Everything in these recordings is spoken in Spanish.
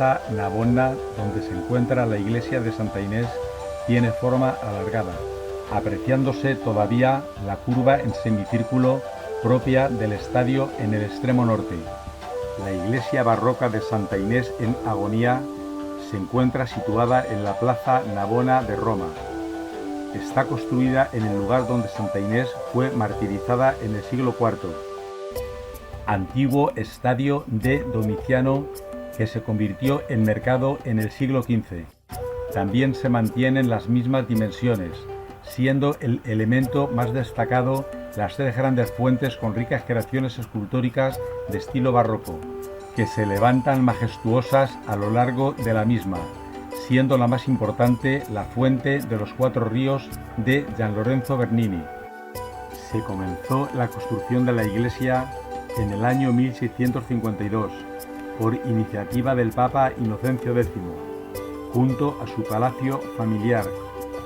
plaza Navona, donde se encuentra la iglesia de Santa Inés, tiene forma alargada, apreciándose todavía la curva en semicírculo propia del estadio en el extremo norte. La iglesia barroca de Santa Inés en Agonía se encuentra situada en la plaza Navona de Roma. Está construida en el lugar donde Santa Inés fue martirizada en el siglo IV. Antiguo estadio de Domiciano que se convirtió en mercado en el siglo XV. También se mantienen las mismas dimensiones, siendo el elemento más destacado las tres grandes fuentes con ricas creaciones escultóricas de estilo barroco, que se levantan majestuosas a lo largo de la misma, siendo la más importante la fuente de los Cuatro Ríos de Gian Lorenzo Bernini. Se comenzó la construcción de la iglesia en el año 1652 por iniciativa del Papa Inocencio X, junto a su palacio familiar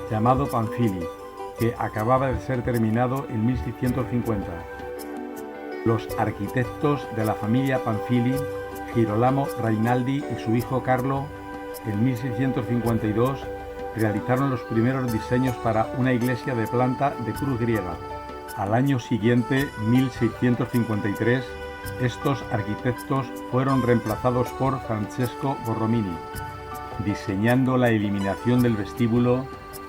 llamado Panfili, que acababa de ser terminado en 1650. Los arquitectos de la familia Panfili, Girolamo Rainaldi y su hijo Carlo, en 1652 realizaron los primeros diseños para una iglesia de planta de cruz griega. Al año siguiente, 1653, estos arquitectos fueron reemplazados por Francesco Borromini, diseñando la eliminación del vestíbulo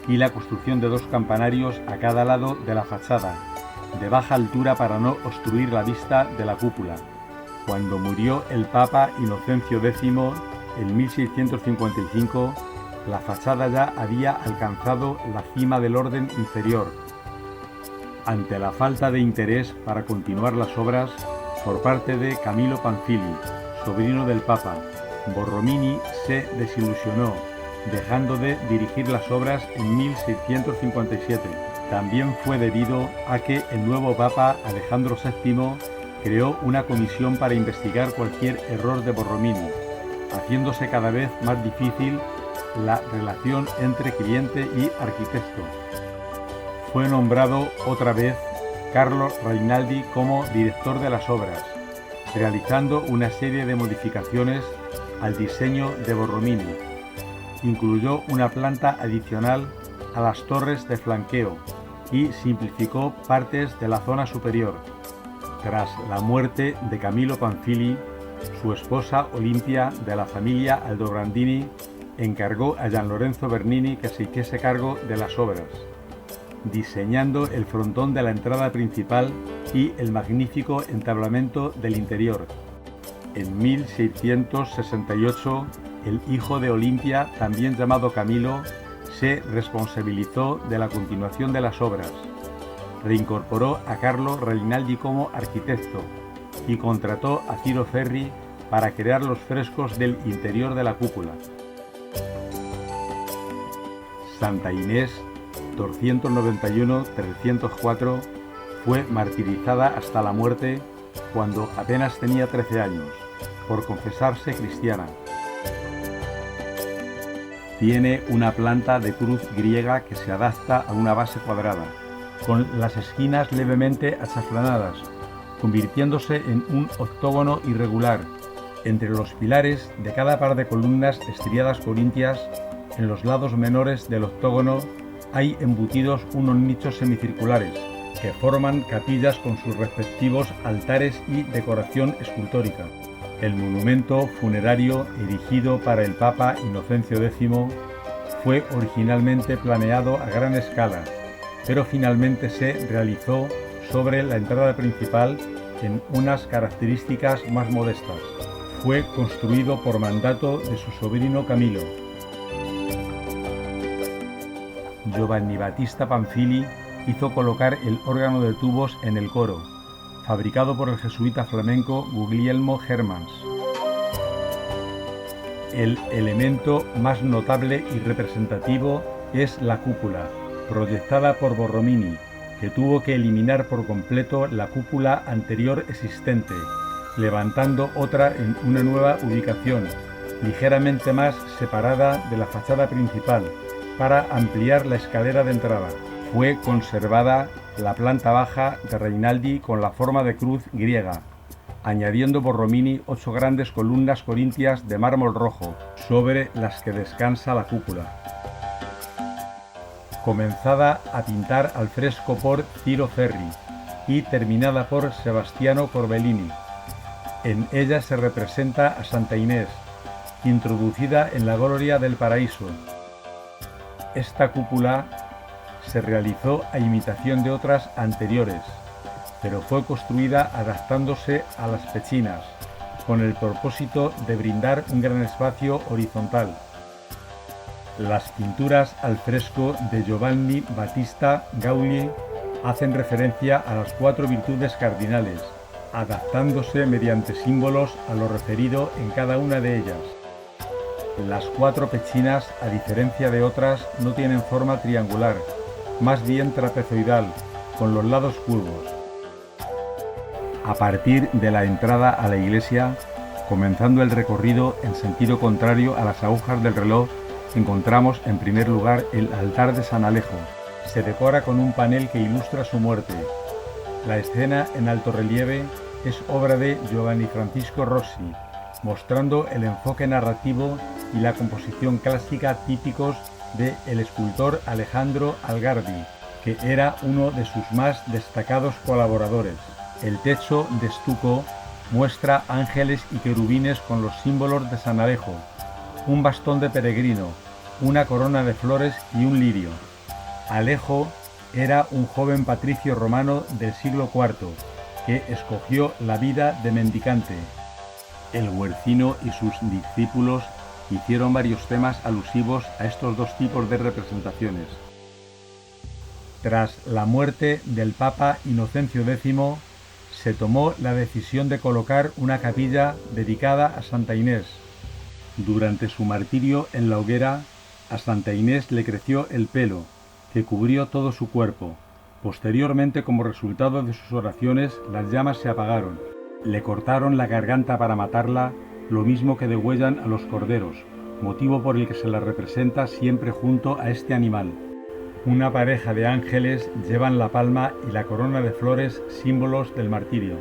y la construcción de dos campanarios a cada lado de la fachada, de baja altura para no obstruir la vista de la cúpula. Cuando murió el Papa Inocencio X en 1655, la fachada ya había alcanzado la cima del orden inferior. Ante la falta de interés para continuar las obras por parte de Camillo Panfili, sobrino del Papa, Borromini se desilusionó, dejando de dirigir las obras en 1657. También fue debido a que el nuevo Papa Alejandro VII creó una comisión para investigar cualquier error de Borromini, haciéndose cada vez más difícil la relación entre cliente y arquitecto. Fue nombrado otra vez Carlo Rainaldi como director de las obras, realizando una serie de modificaciones al diseño de Borromini. Incluyó una planta adicional a las torres de flanqueo y simplificó partes de la zona superior. Tras la muerte de Camillo Panfili, su esposa Olimpia de la familia Aldobrandini encargó a Gian Lorenzo Bernini que se hiciese cargo de las obras, diseñando el frontón de la entrada principal y el magnífico entablamento del interior. En 1668, el hijo de Olimpia, también llamado Camilo, se responsabilizó de la continuación de las obras. Reincorporó a Carlo Rainaldi como arquitecto y contrató a Ciro Ferri para crear los frescos del interior de la cúpula. Santa Inés 291-304 fue martirizada hasta la muerte cuando apenas tenía 13 años, por confesarse cristiana. Tiene una planta de cruz griega que se adapta a una base cuadrada, con las esquinas levemente achaflanadas, convirtiéndose en un octógono irregular. Entre los pilares de cada par de columnas estriadas corintias, en los lados menores del octógono, hay embutidos unos nichos semicirculares que forman capillas con sus respectivos altares y decoración escultórica. El monumento funerario erigido para el Papa Inocencio X fue originalmente planeado a gran escala, pero finalmente se realizó sobre la entrada principal en unas características más modestas. Fue construido por mandato de su sobrino Camilo. Giovanni Battista Panfili hizo colocar el órgano de tubos en el coro, fabricado por el jesuita flamenco Guglielmo Hermans. El elemento más notable y representativo es la cúpula, proyectada por Borromini, que tuvo que eliminar por completo la cúpula anterior existente, levantando otra en una nueva ubicación, ligeramente más separada de la fachada principal, para ampliar la escalera de entrada. Fue conservada la planta baja de Rainaldi con la forma de cruz griega, añadiendo Borromini 8 grandes columnas corintias de mármol rojo, sobre las que descansa la cúpula. Comenzada a pintar al fresco por Ciro Ferri y terminada por Sebastiano Corbellini. En ella se representa a Santa Inés, introducida en la gloria del paraíso. Esta cúpula se realizó a imitación de otras anteriores, pero fue construida adaptándose a las pechinas, con el propósito de brindar un gran espacio horizontal. Las pinturas al fresco de Giovanni Battista Gaulli hacen referencia a las 4 virtudes cardinales, adaptándose mediante símbolos a lo referido en cada una de ellas. Las 4 pechinas, a diferencia de otras, no tienen forma triangular, más bien trapezoidal, con los lados curvos. A partir de la entrada a la iglesia, comenzando el recorrido en sentido contrario a las agujas del reloj, encontramos en primer lugar el altar de San Alejo. Se decora con un panel que ilustra su muerte. La escena en alto relieve es obra de Giovanni Francisco Rossi, mostrando el enfoque narrativo y la composición clásica típicos del escultor Alejandro Algardi, que era uno de sus más destacados colaboradores. El techo de estuco muestra ángeles y querubines con los símbolos de San Alejo, un bastón de peregrino, una corona de flores y un lirio. Alejo era un joven patricio romano del siglo IV que escogió la vida de mendicante. El Guercino y sus discípulos hicieron varios temas alusivos a estos dos tipos de representaciones. Tras la muerte del Papa Inocencio X, se tomó la decisión de colocar una capilla dedicada a Santa Inés. Durante su martirio en la hoguera, a Santa Inés le creció el pelo, que cubrió todo su cuerpo. Posteriormente, como resultado de sus oraciones, las llamas se apagaron. Le cortaron la garganta para matarla, lo mismo que degüellan a los corderos, motivo por el que se la representa siempre junto a este animal. Una pareja de ángeles llevan la palma y la corona de flores, símbolos del martirio.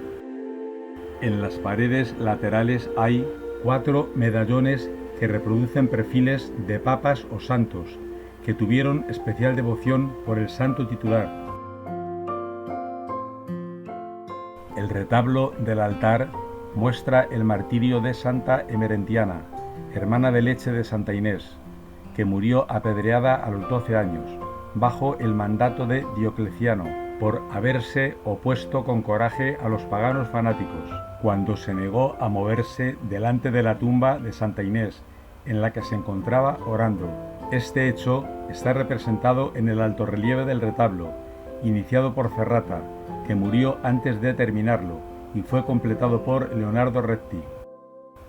En las paredes laterales hay 4 medallones que reproducen perfiles de papas o santos, que tuvieron especial devoción por el santo titular. El retablo del altar muestra el martirio de Santa Emerentiana, hermana de leche de Santa Inés, que murió apedreada a los 12 años, bajo el mandato de Diocleciano, por haberse opuesto con coraje a los paganos fanáticos, cuando se negó a moverse delante de la tumba de Santa Inés, en la que se encontraba orando. Este hecho está representado en el altorrelieve del retablo, iniciado por Ferrata, que murió antes de terminarlo, y fue completado por Leonardo Retti.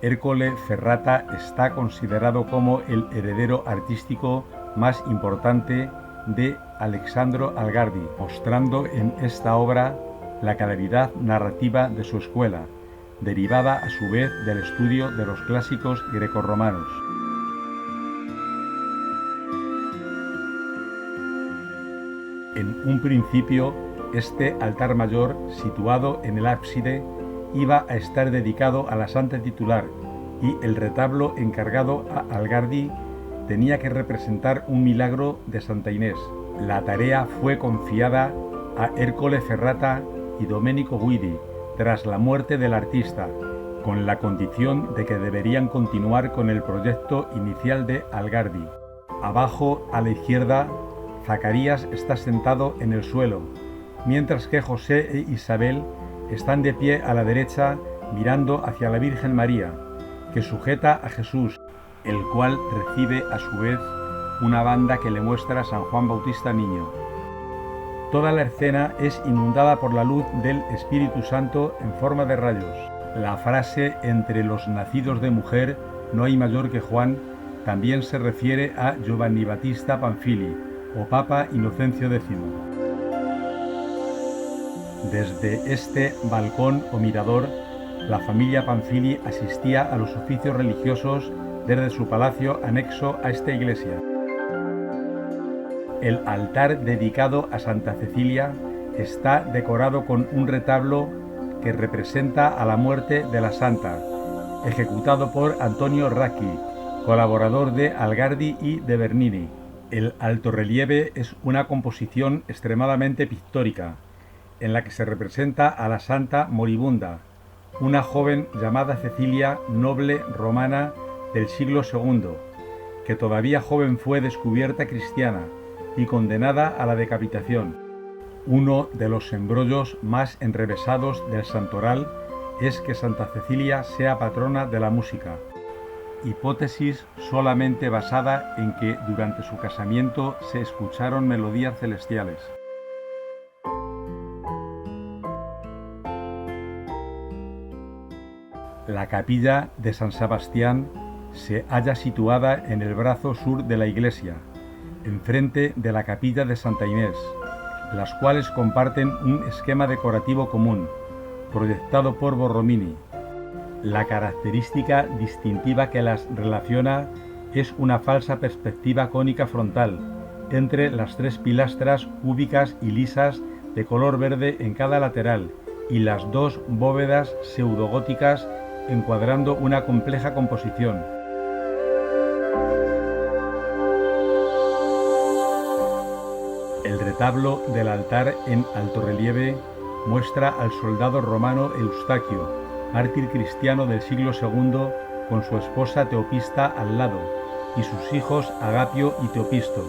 Ercole Ferrata está considerado como el heredero artístico más importante de Alexandro Algardi, mostrando en esta obra la claridad narrativa de su escuela, derivada a su vez del estudio de los clásicos grecorromanos. En un principio, este altar mayor, situado en el ábside, iba a estar dedicado a la santa titular, y el retablo encargado a Algardi tenía que representar un milagro de Santa Inés. La tarea fue confiada a Ercole Ferrata y Domenico Guidi tras la muerte del artista, con la condición de que deberían continuar con el proyecto inicial de Algardi. Abajo, a la izquierda, Zacarías está sentado en el suelo, mientras que José e Isabel están de pie a la derecha mirando hacia la Virgen María, que sujeta a Jesús, el cual recibe a su vez una banda que le muestra a San Juan Bautista niño. Toda la escena es inundada por la luz del Espíritu Santo en forma de rayos. La frase "entre los nacidos de mujer no hay mayor que Juan" también se refiere a Giovanni Battista Pamphili o Papa Inocencio X. Desde este balcón o mirador, la familia Pamphili asistía a los oficios religiosos desde su palacio anexo a esta iglesia. El altar dedicado a Santa Cecilia está decorado con un retablo que representa a la muerte de la santa, ejecutado por Antonio Racchi, colaborador de Algardi y de Bernini. El altorrelieve es una composición extremadamente pictórica, en la que se representa a la santa moribunda, una joven llamada Cecilia, noble romana del siglo II, que todavía joven fue descubierta cristiana y condenada a la decapitación. Uno de los embrollos más enrevesados del santoral es que Santa Cecilia sea patrona de la música, hipótesis solamente basada en que durante su casamiento se escucharon melodías celestiales. La capilla de San Sebastián se halla situada en el brazo sur de la iglesia, enfrente de la capilla de Santa Inés, las cuales comparten un esquema decorativo común, proyectado por Borromini. La característica distintiva que las relaciona es una falsa perspectiva cónica frontal entre las tres pilastras cúbicas y lisas de color verde en cada lateral y las dos bóvedas pseudogóticas encuadrando una compleja composición. El retablo del altar en altorrelieve muestra al soldado romano Eustaquio, mártir cristiano del siglo II, con su esposa Teopista al lado, y sus hijos Agapio y Teopisto.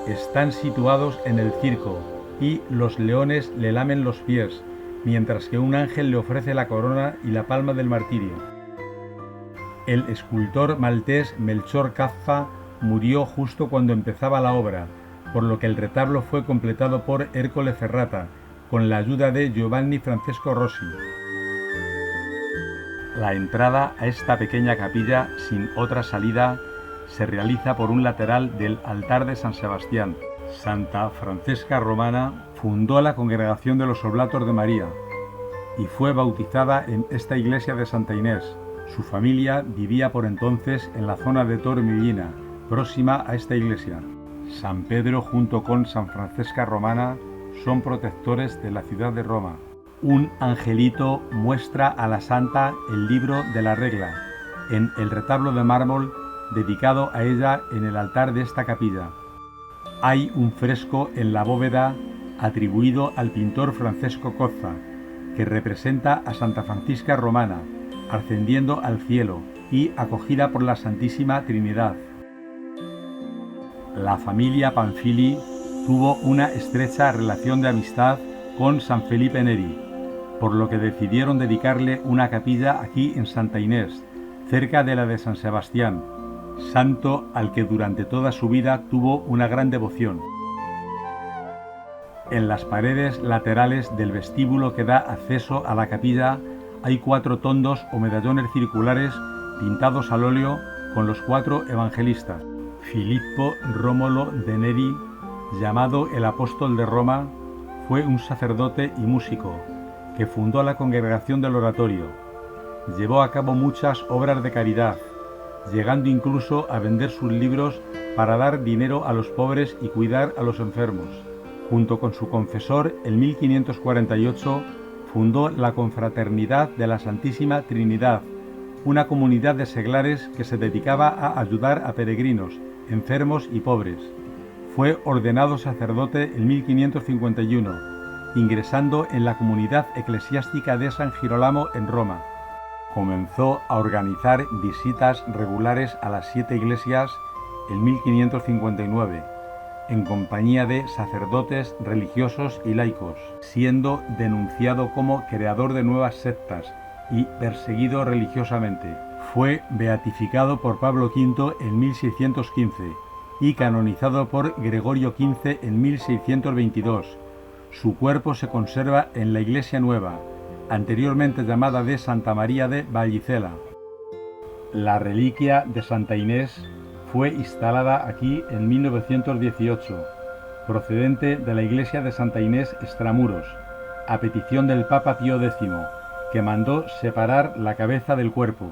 Están situados en el circo, y los leones le lamen los pies, mientras que un ángel le ofrece la corona y la palma del martirio. El escultor maltés Melchor Caffa murió justo cuando empezaba la obra, por lo que el retablo fue completado por Ercole Ferrata, con la ayuda de Giovanni Francesco Rossi. La entrada a esta pequeña capilla, sin otra salida, se realiza por un lateral del altar de San Sebastián. Santa Francesca Romana fundó la Congregación de los Oblatos de María y fue bautizada en esta iglesia de Santa Inés. Su familia vivía por entonces en la zona de Tor Millina, próxima a esta iglesia. San Pedro junto con San Francesca Romana son protectores de la ciudad de Roma. Un angelito muestra a la santa el libro de la regla, en el retablo de mármol dedicado a ella en el altar de esta capilla. Hay un fresco en la bóveda atribuido al pintor Francesco Cozza, que representa a Santa Francisca Romana, ascendiendo al cielo y acogida por la Santísima Trinidad. La familia Panfili tuvo una estrecha relación de amistad con San Felipe Neri, por lo que decidieron dedicarle una capilla aquí en Santa Inés, cerca de la de San Sebastián, santo al que durante toda su vida tuvo una gran devoción. En las paredes laterales del vestíbulo que da acceso a la capilla hay 4 tondos o medallones circulares pintados al óleo con los 4 evangelistas. Filippo Rómulo de Neri, llamado el Apóstol de Roma, fue un sacerdote y músico que fundó la Congregación del Oratorio. Llevó a cabo muchas obras de caridad, llegando incluso a vender sus libros para dar dinero a los pobres y cuidar a los enfermos. Junto con su confesor, en 1548, fundó la Confraternidad de la Santísima Trinidad, una comunidad de seglares que se dedicaba a ayudar a peregrinos, enfermos y pobres. Fue ordenado sacerdote en 1551, ingresando en la comunidad eclesiástica de San Girolamo en Roma. Comenzó a organizar visitas regulares a las 7 iglesias en 1559, en compañía de sacerdotes religiosos y laicos, siendo denunciado como creador de nuevas sectas y perseguido religiosamente. Fue beatificado por Pablo V en 1615 y canonizado por Gregorio XV en 1622. Su cuerpo se conserva en la Iglesia Nueva, anteriormente llamada de Santa María de Vallicella. La reliquia de Santa Inés fue instalada aquí en 1918, procedente de la iglesia de Santa Inés Extramuros, a petición del Papa Pío X, que mandó separar la cabeza del cuerpo,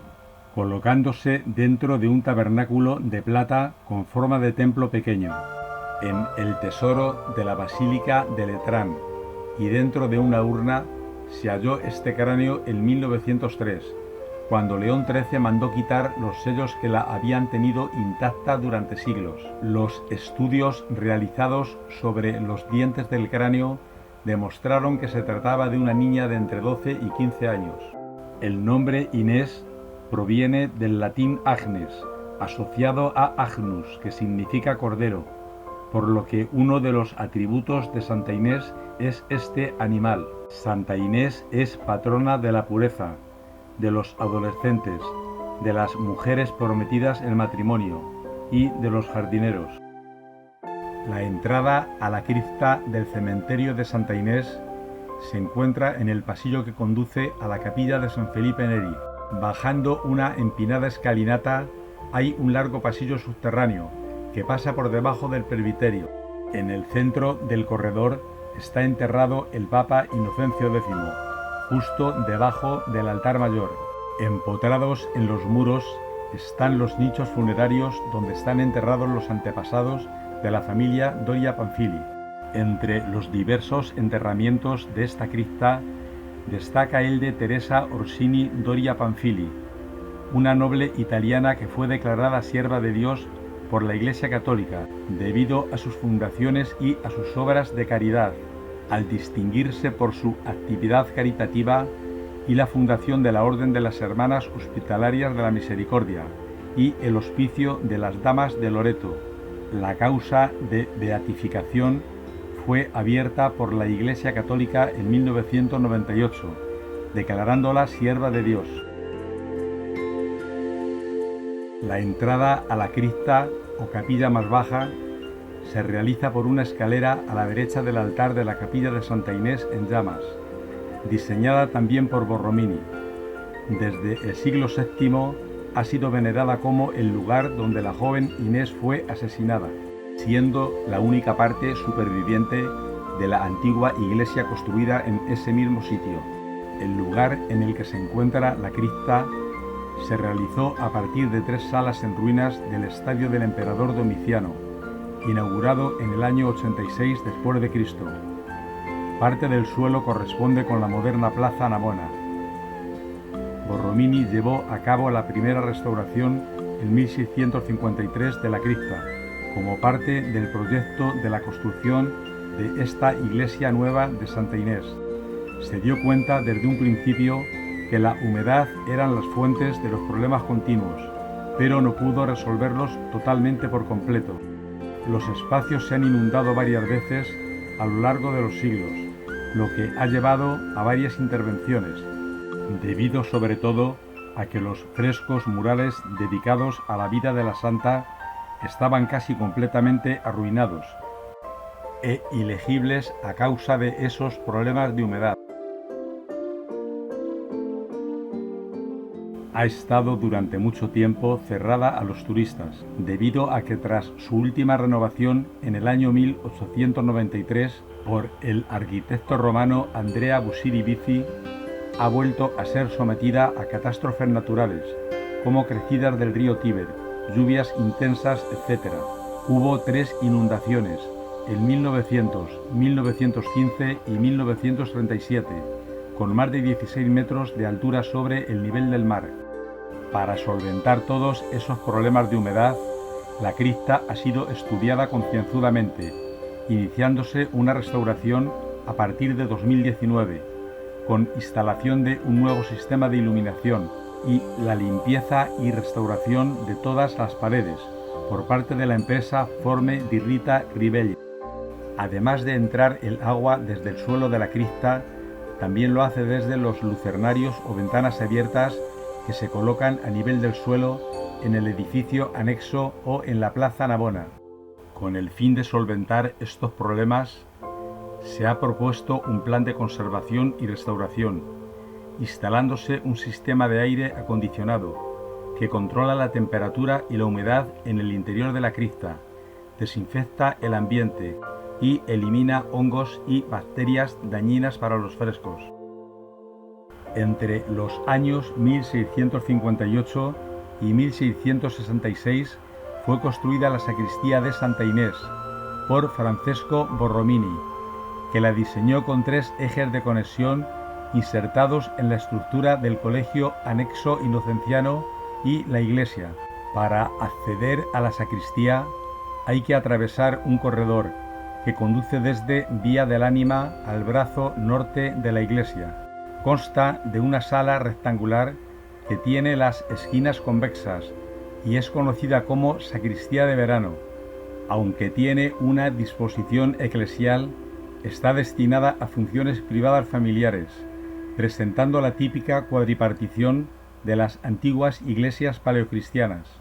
colocándose dentro de un tabernáculo de plata con forma de templo pequeño, en el tesoro de la Basílica de Letrán, y dentro de una urna se halló este cráneo en 1903, cuando León XIII mandó quitar los sellos que la habían tenido intacta durante siglos. Los estudios realizados sobre los dientes del cráneo demostraron que se trataba de una niña de entre 12 y 15 años. El nombre Inés proviene del latín agnes, asociado a agnus, que significa cordero, por lo que uno de los atributos de Santa Inés es este animal. Santa Inés es patrona de la pureza, de los adolescentes, de las mujeres prometidas en matrimonio y de los jardineros. La entrada a la cripta del cementerio de Santa Inés se encuentra en el pasillo que conduce a la capilla de San Felipe Neri. Bajando una empinada escalinata hay un largo pasillo subterráneo que pasa por debajo del presbiterio. En el centro del corredor está enterrado el Papa Inocencio X, justo debajo del altar mayor. Empotrados en los muros están los nichos funerarios donde están enterrados los antepasados de la familia Doria Pamphili. Entre los diversos enterramientos de esta cripta destaca el de Teresa Orsini Doria Pamphili, una noble italiana que fue declarada sierva de Dios por la Iglesia Católica debido a sus fundaciones y a sus obras de caridad, al distinguirse por su actividad caritativa y la fundación de la Orden de las Hermanas Hospitalarias de la Misericordia y el Hospicio de las Damas de Loreto. La causa de beatificación fue abierta por la Iglesia Católica en 1998, declarándola sierva de Dios. La entrada a la cripta o capilla más baja se realiza por una escalera a la derecha del altar de la capilla de Santa Inés en llamas, diseñada también por Borromini. Desde el siglo VII ha sido venerada como el lugar donde la joven Inés fue asesinada, siendo la única parte superviviente de la antigua iglesia construida en ese mismo sitio. El lugar en el que se encuentra la cripta se realizó a partir de 3 salas en ruinas del estadio del emperador Domiciano, inaugurado en el año 86 después de Cristo. Parte del suelo corresponde con la moderna Plaza Navona. Borromini llevó a cabo la primera restauración en 1653 de la cripta, como parte del proyecto de la construcción de esta iglesia nueva de Santa Inés. Se dio cuenta desde un principio que la humedad eran las fuentes de los problemas continuos, pero no pudo resolverlos totalmente por completo. Los espacios se han inundado varias veces a lo largo de los siglos, lo que ha llevado a varias intervenciones, debido sobre todo a que los frescos murales dedicados a la vida de la santa estaban casi completamente arruinados e ilegibles a causa de esos problemas de humedad. Ha estado durante mucho tiempo cerrada a los turistas, debido a que tras su última renovación en el año 1893 por el arquitecto romano Andrea Busiri Bizzi, ha vuelto a ser sometida a catástrofes naturales, como crecidas del río Tíber, lluvias intensas, etc. Hubo 3 inundaciones, en 1900, 1915 y 1937, con más de 16 metros de altura sobre el nivel del mar. Para solventar todos esos problemas de humedad, la cripta ha sido estudiada concienzudamente, iniciándose una restauración a partir de 2019, con instalación de un nuevo sistema de iluminación y la limpieza y restauración de todas las paredes por parte de la empresa Forme di Rita Rivelli. Además de entrar el agua desde el suelo de la cripta, también lo hace desde los lucernarios o ventanas abiertas que se colocan a nivel del suelo en el edificio anexo o en la Plaza Navona. Con el fin de solventar estos problemas, se ha propuesto un plan de conservación y restauración, instalándose un sistema de aire acondicionado que controla la temperatura y la humedad en el interior de la cripta, desinfecta el ambiente y elimina hongos y bacterias dañinas para los frescos. Entre los años 1658 y 1666 fue construida la sacristía de Santa Inés por Francesco Borromini, que la diseñó con 3 ejes de conexión insertados en la estructura del colegio anexo inocenciano y la iglesia. Para acceder a la sacristía hay que atravesar un corredor que conduce desde Vía del Ánima al brazo norte de la iglesia. Consta de una sala rectangular que tiene las esquinas convexas y es conocida como sacristía de verano. Aunque tiene una disposición eclesial, está destinada a funciones privadas familiares, presentando la típica cuadripartición de las antiguas iglesias paleocristianas.